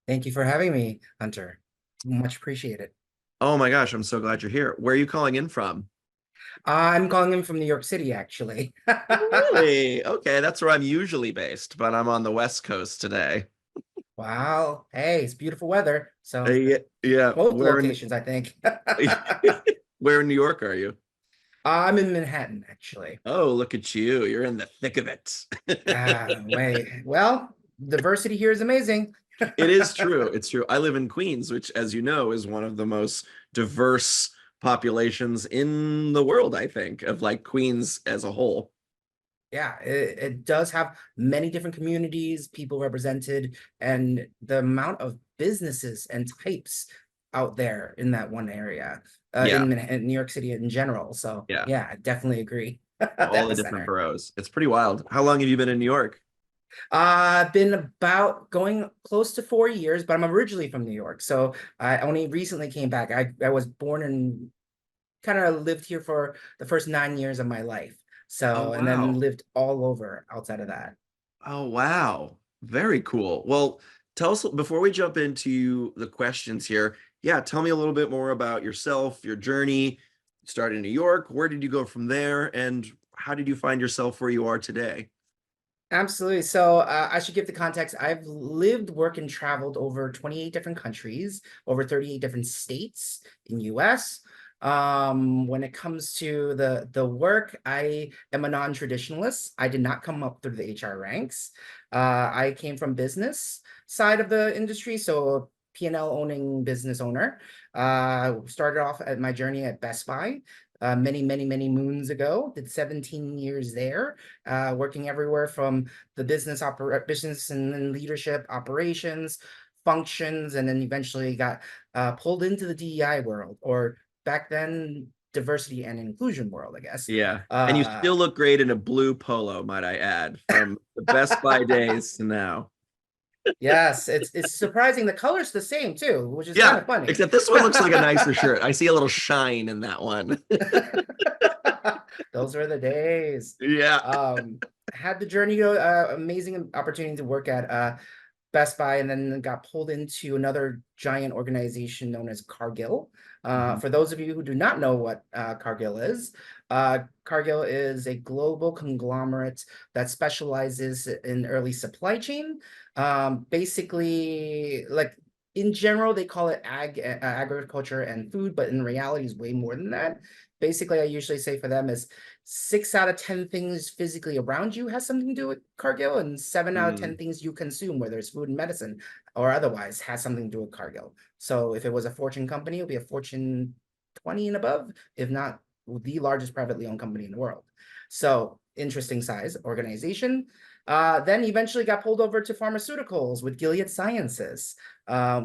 Thank you for having me, Hunter. Much appreciated. Oh my gosh, I'm so glad you're here. Where are you calling in from? I'm calling in from New York City, actually. Really? Okay, that's where I'm usually based, but I'm on the West Coast today. Wow. Hey, it's beautiful weather. So Yeah, yeah. both locations, I think. Where in New York are you? I'm in Manhattan, actually. Oh, look at you. You're in the thick of it. Wait. Well, diversity here is amazing. It is true. It's true. I live in Queens, which, as you know, is one of the most diverse populations in the world, I think, of like Queens as a whole. Yeah, it does have many different communities, people represented, and the amount of businesses and types out there in that one area, Yeah, in New York City in general. So yeah. yeah, I definitely agree. The All the different epicenter. boroughs. It's pretty wild. How long have you been in New York? I've been about going close to 4 years, but I'm originally from New York, so I only recently came back. I was born and kind of lived here for the first 9 years of my life. Oh, So, and then wow. lived all over outside of that. Oh, wow. Very cool. Well, tell us before we jump into the questions here. Yeah, tell me a little bit more about yourself, your journey. You started in New York. Where did you go from there? And how did you find yourself where you are today? Absolutely. So I should give the context. I've lived, worked, and traveled over 28 different countries, over 38 different states in US. When it comes to the work, I am a non-traditionalist. I did not come up through the HR ranks. I came from business side of the industry, so P&L owning business owner. Started off at my journey at Best Buy. Many moons ago, did 17 years there, working everywhere from the business and then leadership operations functions, and then eventually got pulled into the DEI world, or back then diversity and inclusion world, I guess. Yeah. And you uh still look great in a blue polo, might I add, from the Best Buy days to now. yes, it's surprising the color's the same too, which is kind Yeah, of funny. except this one looks like a nicer shirt. I see a little shine in that one. Those were the days. Yeah. um had the journey, amazing opportunity to work at Best Buy, and then got pulled into another giant organization known as Cargill. Mhm. For those of you who do not know what Cargill is a global conglomerate that specializes in early supply chain. Basically, like in general, they call it agriculture and food, but in reality, is way more than that. Basically, I usually say for them is 6 out of 10 things physically around you has something to do with Cargill, and 7 out of 10 Mm. things you consume, whether it's food and medicine or otherwise, has something to do with Cargill. So if it was a Fortune company, it would be a Fortune 20 and above, if not the largest privately owned company in the world. So interesting size organization. Then eventually got pulled over to pharmaceuticals with Gilead Sciences,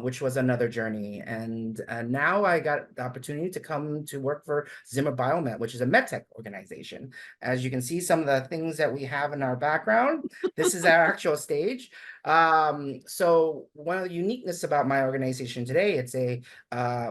which was another journey. And now I got the opportunity to come to work for Zimmer Biomet, which is a medtech organization. As you can see, some of the things that we have in our background, this is our actual stage. So one of the uniqueness about my organization today, it's a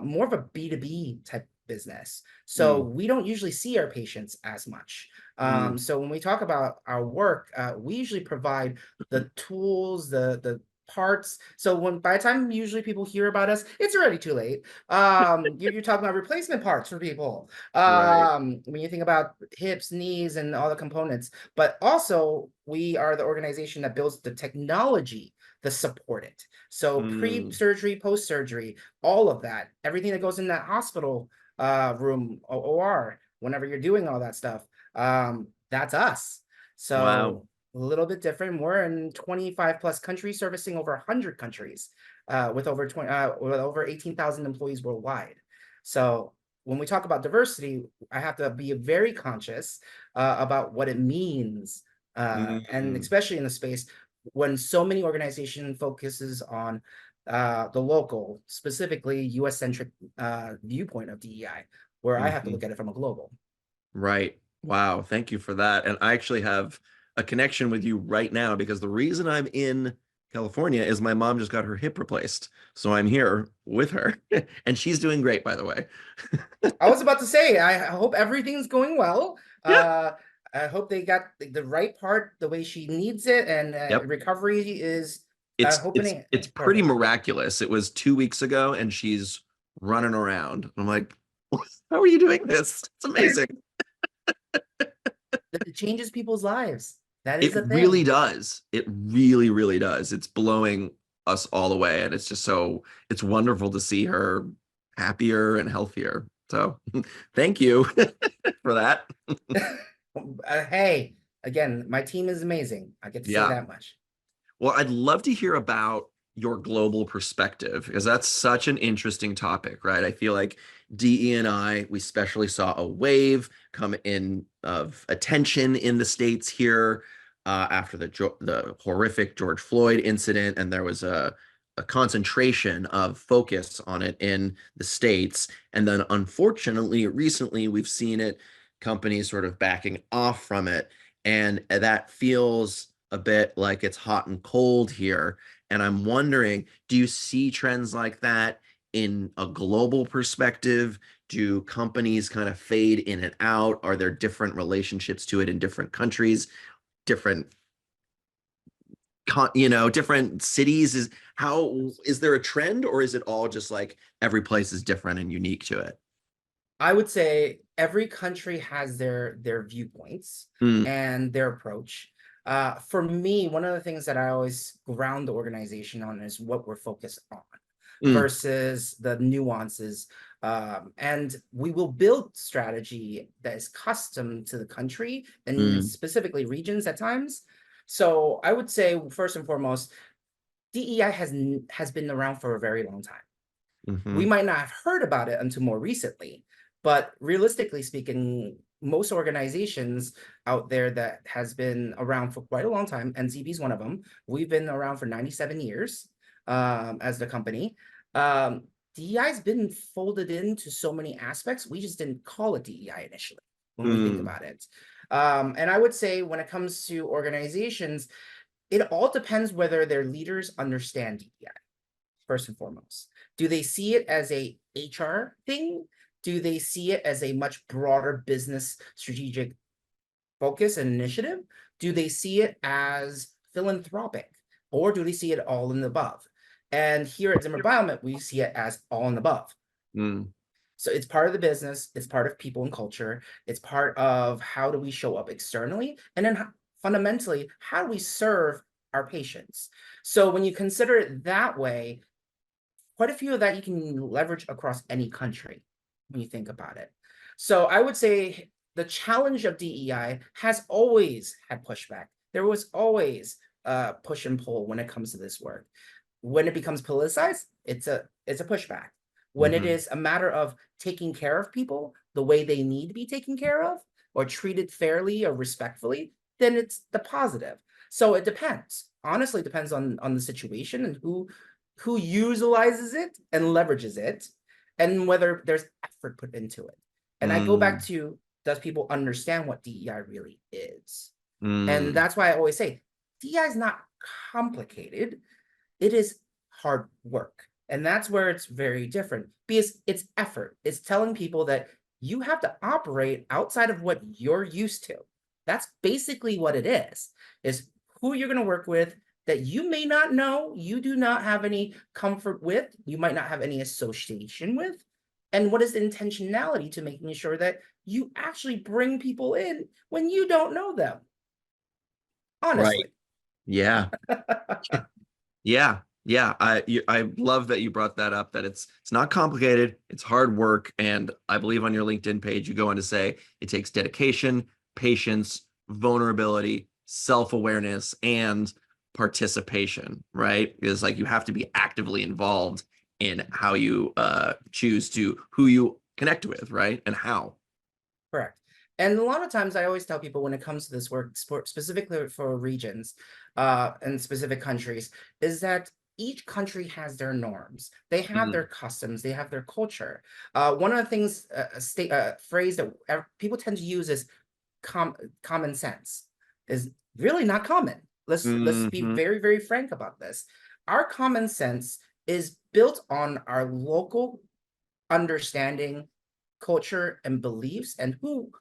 more of a B2B type business. So Mm. we don't usually see our patients as much. Mm. So when we talk about our work, we usually provide the tools, the parts. So when by the time usually people hear about us, it's already too late. You're talking about replacement parts for people. Right. When you think about hips, knees, and all the components, but also we are the organization that builds the technology to support it. So Mm. pre-surgery, post-surgery, all of that, everything that goes in that hospital room, OR, whenever you're doing all that stuff, that's us. Wow. So a little bit different. We're in 25 plus countries, servicing over 100 countries, with over 18,000 employees worldwide. So when we talk about diversity, I have to be very conscious about what it means, and Mm. especially in the space when so many organizations focuses on the local, specifically U.S. centric viewpoint of DEI, where I have to Mhm. look at it from a global. Right. Wow. Thank you for that. And I actually have a connection with you right now because the reason I'm in California is my mom just got her hip replaced. So I'm here with her. And she's doing great, by the way. I was about to say, I hope everything's going well. Yeah. Uh, I hope they got the right part the way she needs it, and Yep. recovery is Hoping it's pretty perfect. miraculous. It was 2 weeks ago, and she's running around. I'm like, how are you doing this? It's amazing. It changes people's lives. That It is a really thing. does. It really, really does. It's blowing us all away, and it's just it's wonderful to see her happier and healthier. So, thank you for that. Hey, again, my team is amazing. I get to say Yeah. that much. Well, I'd love to hear about your global perspective because that's such an interesting topic, right? I feel like DE and I, we especially saw a wave come in of attention in the States here after the horrific George Floyd incident, and there was a concentration of focus on it in the States. And then unfortunately, recently we've seen it, companies sort of backing off from it. And that feels a bit like it's hot and cold here. And I'm wondering, do you see trends like that in a global perspective? Do companies kind of fade in and out? Are there different relationships to it in different countries, different different cities? Is there a trend, or is it all just like every place is different and unique to it? I would say every country has their viewpoints Mm, and their approach. For me, one of the things that I always ground the organization on is what we're focused on mm, versus the nuances. And we will build strategy that is custom to the country and mm, specifically regions at times. So I would say first and foremost, DEI has been around for a very long time. We mhm, might not have heard about it until more recently, but realistically speaking, most organizations out there that has been around for quite a long time, NCB is one of them. We've been around for 97 years as the company. Um, DEI's been folded into so many aspects. We just didn't call it DEI initially when we think mm, about it. And I would say when it comes to organizations, it all depends whether their leaders understand DEI first and foremost. Do they see it as a HR thing? Do they see it as a much broader business strategic focus and initiative? Do they see it as philanthropic? Or do they see it all in the above? And here at Zimmer Biomet, we see it as all in the above. mm, So it's part of the business, it's part of people and culture, it's part of how do we show up externally, and then fundamentally, how do we serve our patients? So when you consider it that way, quite a few of that you can leverage across any country when you think about it. So I would say the challenge of DEI has always had pushback. There was always push and pull when it comes to this work. When it becomes politicized, it's a pushback. When it mhm, is a matter of taking care of people the way they need to be taken care of or treated fairly or respectfully, then it's the positive. So it depends. Honestly, it depends on the situation and who utilizes it and leverages it, and whether there's effort put into it. And I go back mm, to, does people understand what DEI really is? And mm, that's why I always say DEI is not complicated, it is hard work. And that's where it's very different because it's effort. It's telling people that you have to operate outside of what you're used to. That's basically what it is who you're going to work with that you may not know, you do not have any comfort with, you might not have any association with. And what is the intentionality to making sure that you actually bring people in when you don't know them? right. Honestly. Yeah. Yeah. Yeah. I love that you brought that up, that it's not complicated, it's hard work. And I believe on your LinkedIn page, you go on to say it takes dedication, patience, vulnerability, self-awareness, and participation, right? It's like you have to be actively involved in how you choose to who you connect with, right? And how. Correct. And a lot of times I always tell people when it comes to this work, specifically for regions and specific countries, is that each country has their norms. They have their Mm, customs. They have their culture. One of the things, phrase that people tend to use is common sense is really not common. Let's be mhm, very, very frank about this. Our common sense is built on our local understanding, culture, and beliefs, and who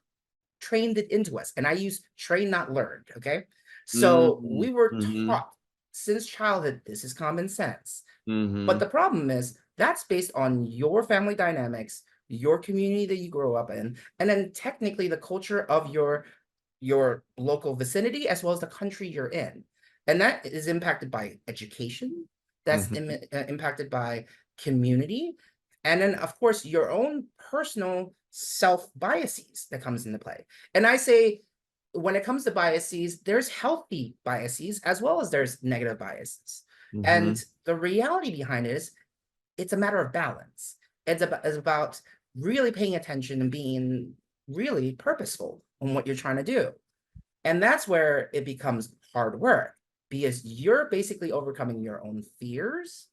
trained it into us. And I use train, not learned. Okay. So mm, we were mhm, taught since childhood, this is common sense. But Mm-hmm. the problem is that's based on your family dynamics, your community that you grow up in, and then technically the culture of your local vicinity as well as the country you're in. And that is impacted by education, that's Mm-hmm. impacted by community, and then of course your own personal self biases that comes into play. And I say when it comes to biases, there's healthy biases as well as there's negative biases. Mm-hmm. And the reality behind it is it's a matter of balance. It's about really paying attention and being really purposeful on what you're trying to do. And that's where it becomes hard work because you're basically overcoming your own fears,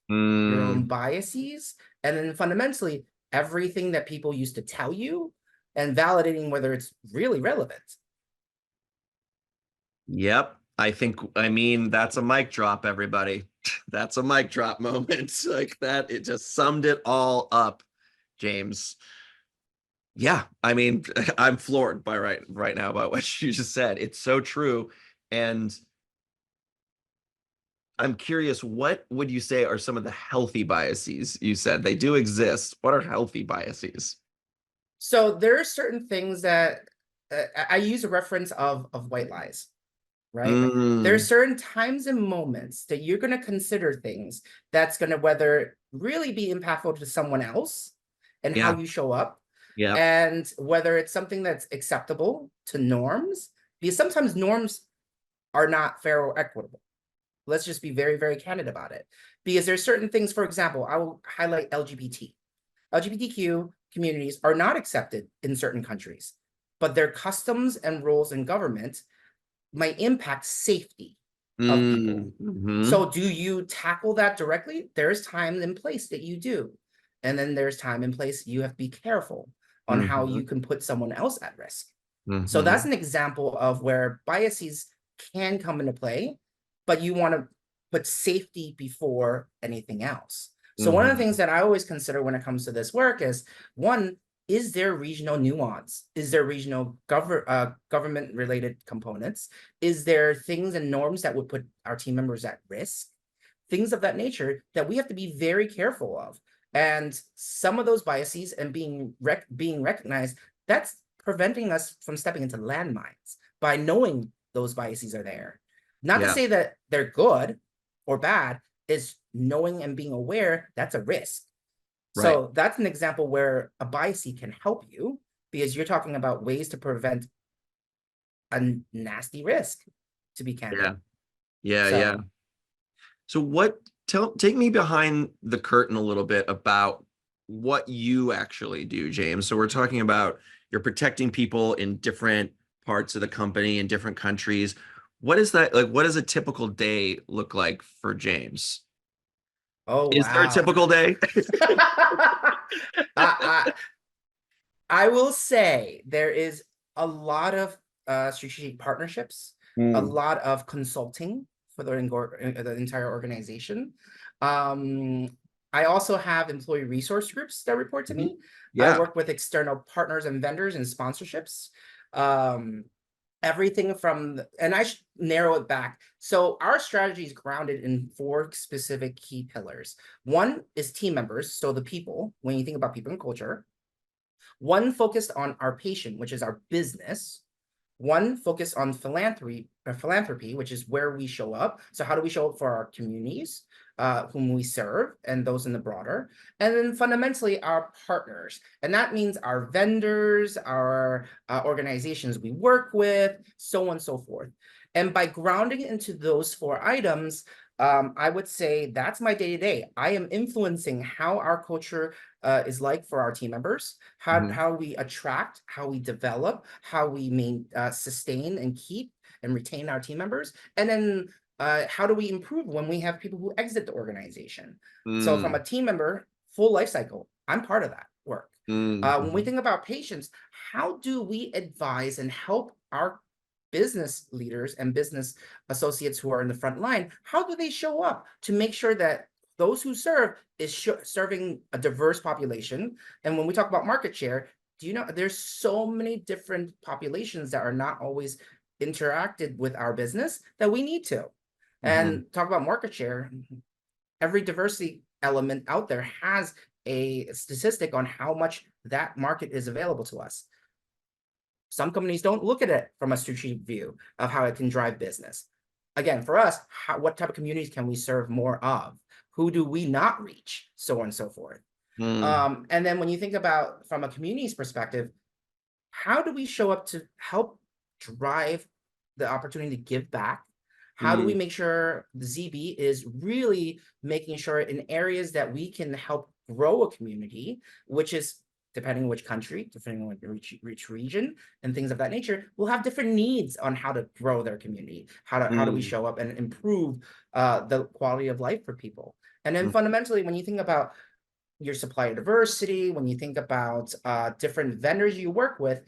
your own Mm. biases, and then fundamentally everything that people used to tell you and validating whether it's really relevant. Yep. I mean, that's a mic drop, everybody. That's a mic drop moment. Like that, it just summed it all up, James. Yeah, I mean, I'm floored by right now about what you just said. It's so true. And I'm curious, what would you say are some of the healthy biases you said? They do exist. What are healthy biases? So there are certain things that I use a reference of white lies, right? There are Mm, certain times and moments that you're going to consider things that's going to whether really be impactful to someone else and how yeah, you show up, yeah, and whether it's something that's acceptable to norms, because sometimes norms are not fair or equitable. Let's just be very, very candid about it. Because there's certain things, for example, I will highlight LGBT. LGBTQ communities are not accepted in certain countries, but their customs and rules in government might impact safety of people. mm-hmm, So do you tackle that directly? There's time and place that you do. And then there's time and place you have to be careful on how mm-hmm, you can put someone else at risk. So that's mm-hmm, an example of where biases can come into play, but you want to put safety before anything else. So one of the mm-hmm. things that I always consider when it comes to this work is one, is there regional nuance? Is there regional government related components? Is there things and norms that would put our team members at risk? Things of that nature that we have to be very careful of. And some of those biases and being recognized, that's preventing us from stepping into landmines by knowing those biases are there. Not to Yeah, say that they're good or bad, is knowing and being aware that's a risk. right. So that's an example where a bias can help you because you're talking about ways to prevent a nasty risk, to be Yeah, candid. yeah, yeah. So So take me behind the curtain a little bit about what you actually do, James. So we're talking about you're protecting people in different parts of the company in different countries. What is that like? What does a typical day look like for James? oh Is there a wow. typical day? I, I will say there is a lot of strategic partnerships, a Mm, lot of consulting for the entire organization. Um, I also have employee resource groups that report to mhm. me. I Yeah. work with external partners and vendors and sponsorships. Um, everything from and I should narrow it back. So our strategy is grounded in four specific key pillars. One is team members, so the people, when you think about people and culture. One focused on our patient, which is our business. One focused on philanthropy, which is where we show up. So how do we show up for our communities, whom we serve, and those in the broader, and then fundamentally our partners, and that means our vendors, our organizations we work with, so on and so forth. And by grounding into those four items, I would say that's my day to day. I am influencing how our culture is like for our team members, Mhm. how we attract, how we develop, how we sustain and keep and retain our team members, and then how do we improve when we have people who exit the organization. So from Mm, a team member full life cycle, I'm part of that work. When we mhm, think about patients, how do we advise and help our business leaders and business associates who are in the front line, how do they show up to make sure that those who serve is serving a diverse population? And when we talk about market share, do you know there's so many different populations that are not always interacted with our business that we need to. And talk about market share. Every diversity element out there has a statistic on how much that market is available to us. Some companies don't look at it from a strategic view of how it can drive business. Again, for us, what type of communities can we serve more of? Who do we not reach? So on and so forth. And then when you think about from a community's perspective, how do we show up to help drive the opportunity to give back? How do we make sure the ZB is really making sure in areas that we can help grow a community, which is depending on which country, depending on which region and things of that nature, will have different needs on how to grow their community. How do we show up and improve the quality of life for people? And then fundamentally, when you think about your supplier diversity, when you think about different vendors you work with,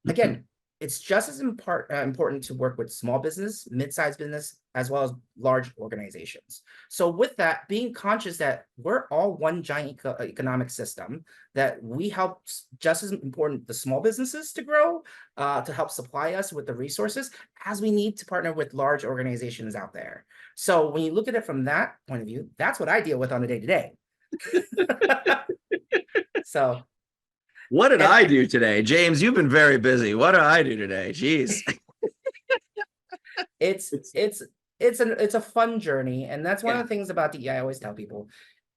again, it's just as important to work with small business, mid-sized business, as well as large organizations. So with that, being conscious that we're all one giant economic system, that we help just as important the small businesses to grow, to help supply us with the resources, as we need to partner with large organizations out there. So when you look at it from that point of view, that's what I deal with on a day-to-day. So what did I do today? James, you've been very busy. What did I do today? Jeez. It's a fun journey, and that's one of the things about DEI I always tell people.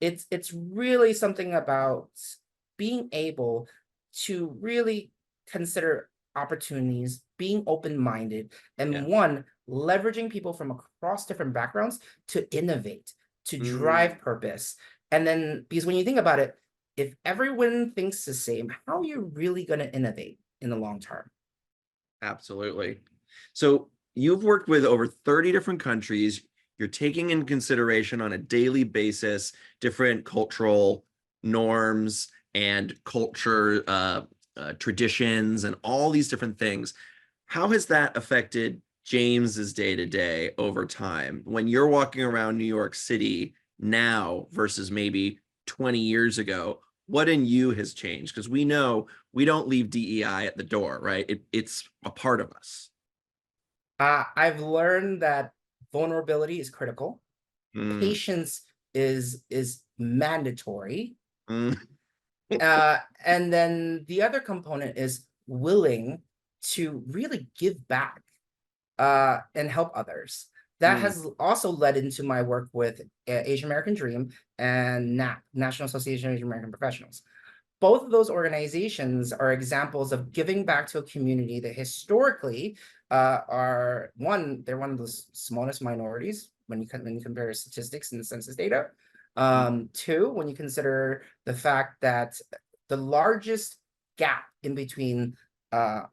It's really something about being able to really consider opportunities, being open-minded, and one, leveraging people from across different backgrounds to innovate, to drive purpose. And then, because when you think about it, if everyone thinks the same, how are you really going to innovate in the long term? Absolutely. So you've worked with over 30 different countries. You're taking in consideration on a daily basis different cultural norms and culture traditions and all these different things. How has that affected James's day-to-day over time? When you're walking around New York City now versus maybe 20 years ago, what in you has changed? Because we know we don't leave DEI at the door, right? It's a part of us. I've learned that vulnerability is critical. Patience is mandatory. And then the other component is willing to really give back and help others. That has also led into my work with Asian American Dream and NAP, National Association of Asian American Professionals. Both of those organizations are examples of giving back to a community that historically they're one of the smallest minorities when you compare statistics and the census data. Two, when you consider the fact that the largest gap in between high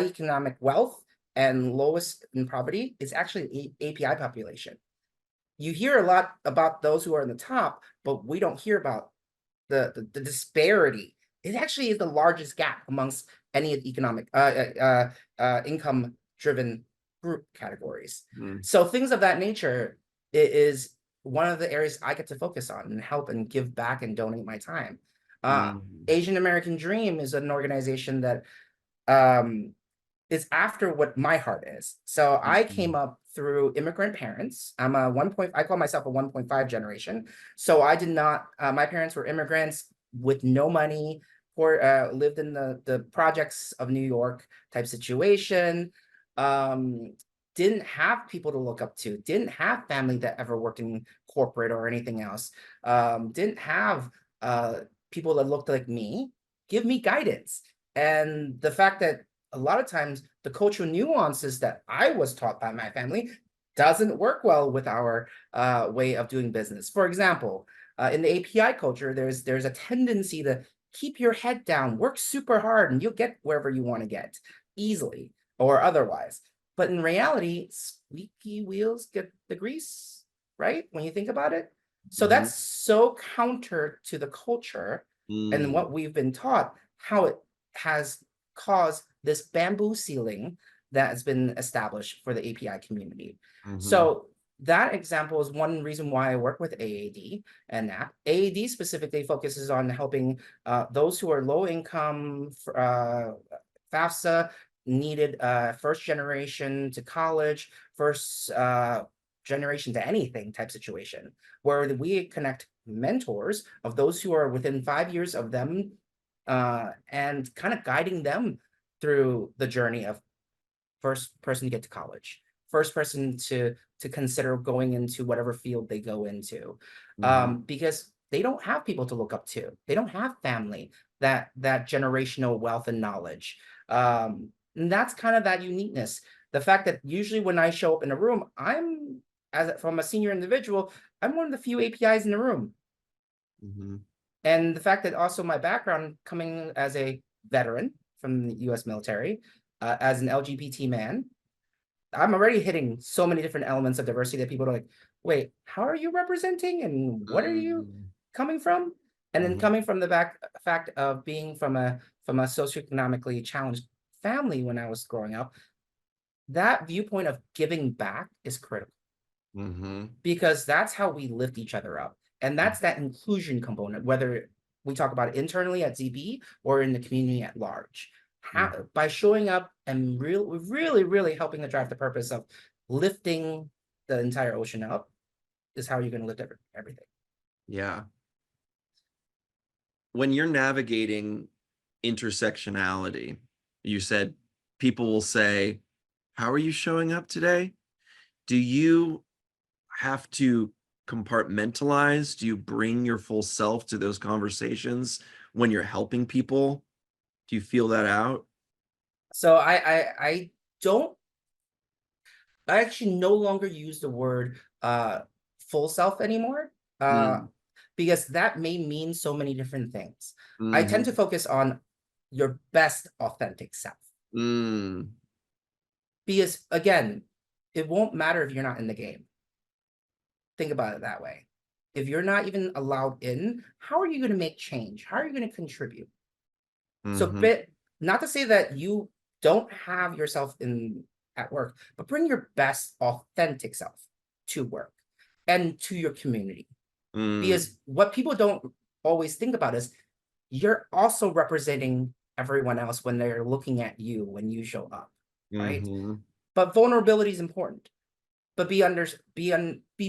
economic wealth and lowest in poverty is actually API population. You hear a lot about those who are in the top, but we don't hear about the disparity. It actually is the largest gap amongst any of the economic income driven group categories. So things of that nature is one of the areas I get to focus on and help and give back and donate my time. Asian American Dream is an organization that is after what my heart is. So I came up through immigrant parents. I'm I call myself a 1.5 generation. So I did not, my parents were immigrants with no money, or lived in the projects of New York type situation. Didn't have people to look up to, didn't have family that ever worked in corporate or anything else. Didn't have people that looked like me give me guidance. And the fact that a lot of times the cultural nuances that I was taught by my family doesn't work well with our way of doing business. For example, in the API culture, there's a tendency to keep your head down, work super hard, and you'll get wherever you want to get easily or otherwise. But in reality, squeaky wheels get the grease, right? When you think about it. So that's so counter to the culture and what we've been taught, how it has caused this bamboo ceiling that has been established for the API community. So that example is one reason why I work with AAD and NAP. AAD specifically focuses on helping those who are low income, FAFSA needed first generation to college, first generation to anything type situation, where we connect mentors of those who are within 5 years of them, and kind of guiding them through the journey of first person to get to college, first person to consider going into whatever field they go into, Mhm. because they don't have people to look up to. They don't have family, that generational wealth and knowledge. And that's kind of that uniqueness. The fact that usually when I show up in a room, from a senior individual, I'm one of the few APIs in the room. Mhm. And the fact that also my background coming as a veteran from the US military, as an LGBT man, I'm already hitting so many different elements of diversity that people are like, wait, how are you representing and what are you Mm. coming from? And then Mhm. coming from the fact of being from a socioeconomically challenged family when I was growing up, that viewpoint of giving back is critical Mhm. because that's how we lift each other up. And Mm. that's that inclusion component, whether we talk about it internally at ZB or in the community at large. Mhm. By showing up and really, really helping to drive the purpose of lifting the entire ocean up is how you're going to lift everything. Yeah. When you're navigating intersectionality, you said people will say, "How are you showing up today?" Do you have to compartmentalize? Do you bring your full self to those conversations when you're helping people? Do you feel that out? So I don't I actually no longer use the word full self anymore, Mm. because that may mean so many different things. I tend to Mhm. focus on your best authentic self Mm. because again, it won't matter if you're not in the game. Think about it that way. If you're not even allowed in, how are you going to make change? How are you going to contribute? So, Mhm. not to say that you don't have yourself in at work, but bring your best authentic self to work and to your community. Mm. Because what people don't always think about is you're also representing everyone else when they're looking at you when you show up, right? Mhm. But vulnerability is important. But be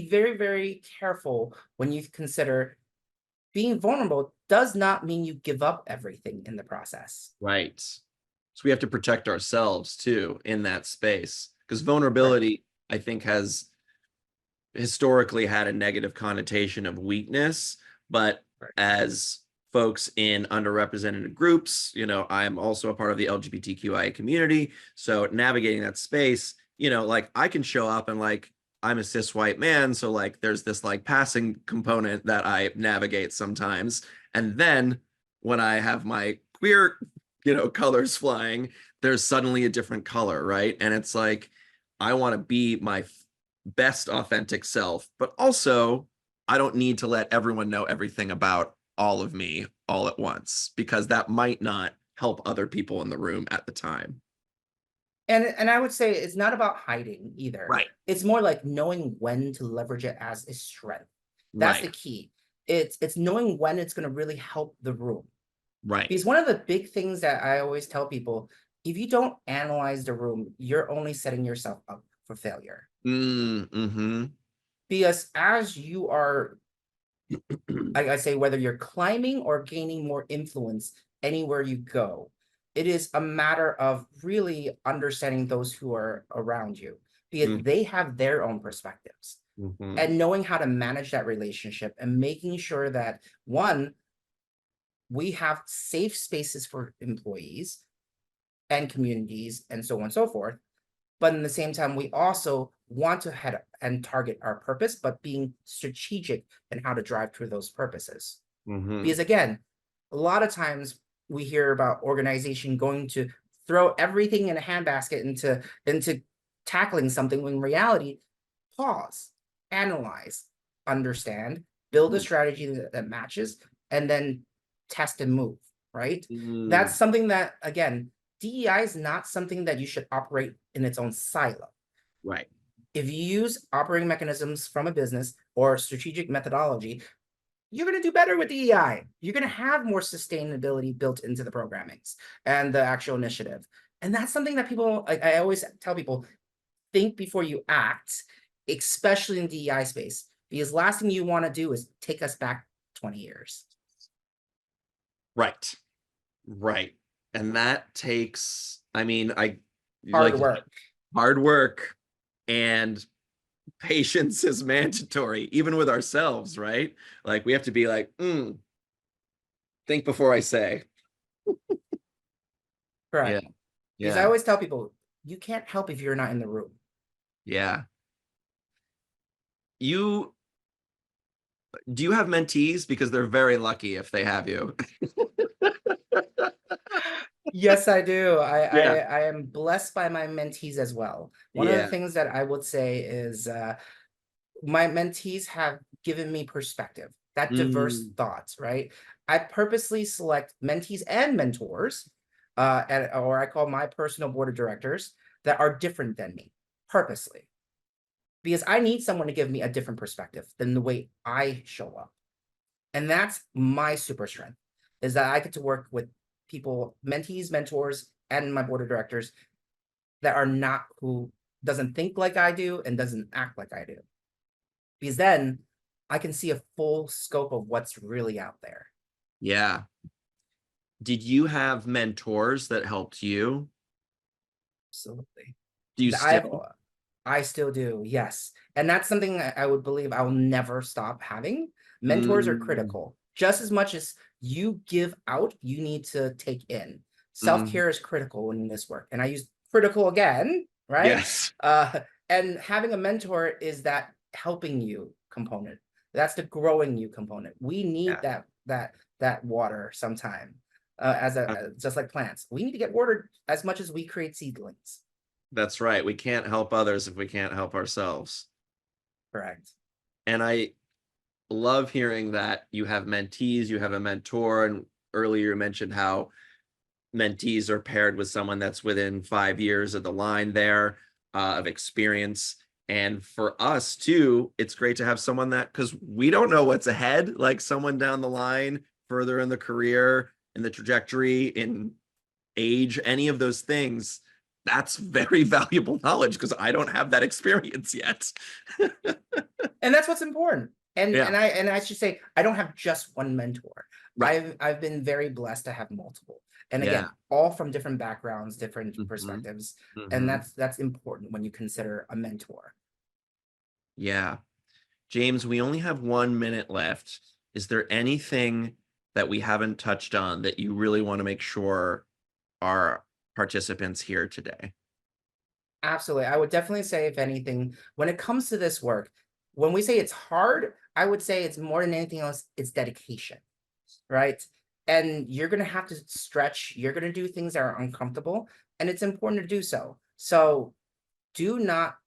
very, very careful when you consider being vulnerable does not mean you give up everything in the process. Right. So we have to protect ourselves too in that space because Right. vulnerability, I think, has historically had a negative connotation of weakness, but Right. as folks in underrepresented groups, I'm also a part of the LGBTQIA community. So navigating that space, like I can show up and like I'm a cis white man. So like there's this like passing component that I navigate sometimes. And then when I have my queer, colors flying, there's suddenly a different color, right? And it's like I want to be my best authentic self, but also I don't need to let everyone know everything about all of me all at once because that might not help other people in the room at the time. And I would say it's not about hiding either. Right. It's more like knowing when to leverage it as a strength. That's the Right. key. It's knowing when it's going to really help the room. Right. Because one of the big things that I always tell people, if you don't analyze the room, you're only setting yourself up for failure. Mm-hmm. Because as you are, I say, whether you're climbing or gaining more influence anywhere you go, it is a matter of really understanding those who are around you because they have their own perspectives Mm-hmm. and knowing how to manage that relationship and making sure that one, we have safe spaces for employees and communities and so on and so forth. But in the same time, we also want to head and target our purpose, but being strategic in how to drive through those purposes. Mm-hmm. Because again, a lot of times we hear about organization going to throw everything in a handbasket into tackling something when in reality, pause, analyze, understand, build a strategy that matches, and then test and move, right? Mm-hmm. That's something that again, DEI is not something that you should operate in its own silo. Right. If you use operating mechanisms from a business or strategic methodology, you're going to do better with DEI. You're going to have more sustainability built into the programmings and the actual initiative. And that's something that people, I always tell people, think before you act. especially in DEI space, because last thing you want to do is take us back 20 years. Right. Right. And that takes, I mean, Hard work. hard work, and patience is mandatory, even with ourselves, right? Like we have to be like, think before I say. Yeah. Correct. Because I Yeah. always tell people, you can't help if you're not in the room. Yeah. Do you have mentees? Because they're very lucky if they have you. Yes, I do. Yeah. I am blessed by my mentees as well. One of the Yeah. things that I would say is my mentees have given me perspective, that diverse Mm, thoughts, right? I purposely select mentees and mentors, or I call my personal board of directors, that are different than me, purposely. Because I need someone to give me a different perspective than the way I show up. And that's my super strength, is that I get to work with people, mentees, mentors, and my board of directors that are not who doesn't think like I do and doesn't act like I do. Because then I can see a full scope of what's really out there. yeah. Did you have mentors that helped you? Absolutely. Do you still? I still do, yes. And that's something I would believe I will never stop having. Mentors are Mm, critical. Just as much as you give out, you need to take in. mm, Self-care is critical in this work. And I use critical again, right? yes. And having a mentor is that helping you component. That's the growing you component. We need Yeah. that water sometime. Just like plants. We need to get watered as much as we create seedlings. That's right. We can't help others if we can't help ourselves. Correct. And I love hearing that you have mentees, you have a mentor, and earlier you mentioned how mentees are paired with someone that's within 5 years of the line there of experience. And for us too, it's great to have someone that, because we don't know what's ahead, like someone down the line, further in the career, in the trajectory, in age, any of those things. That's very valuable knowledge because I don't have that experience yet. And that's what's important. And Yeah. and I should say I don't have just one mentor. Right. I've been very blessed to have multiple. And Yeah. again, all from different backgrounds, different Hmm. perspectives. And Hmm. that's important when you consider a mentor. Yeah. James, we only have 1 minute left. Is there anything that we haven't touched on that you really want to make sure our participants hear today? Absolutely. I would definitely say, if anything, when it comes to this work, when we say it's hard, I would say it's more than anything else, it's dedication, right? And you're going to have to stretch, you're going to do things that are uncomfortable, and it's important to do so. So do not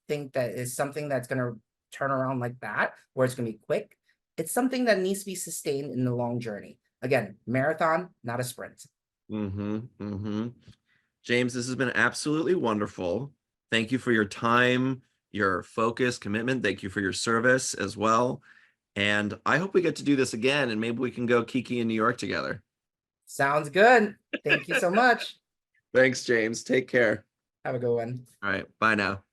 think that is something that's going to turn around like that, where it's going to be quick. It's something that needs to be sustained in the long journey. Again, marathon, not a sprint. Mm-hmm. Mm-hmm. James, this has been absolutely wonderful. Thank you for your time, your focus, commitment. Thank you for your service as well. And I hope we get to do this again and maybe we can go Kiki in New York together. Sounds good. Thank you so much. Thanks, James. Take care. Have a good one. All right. Bye now.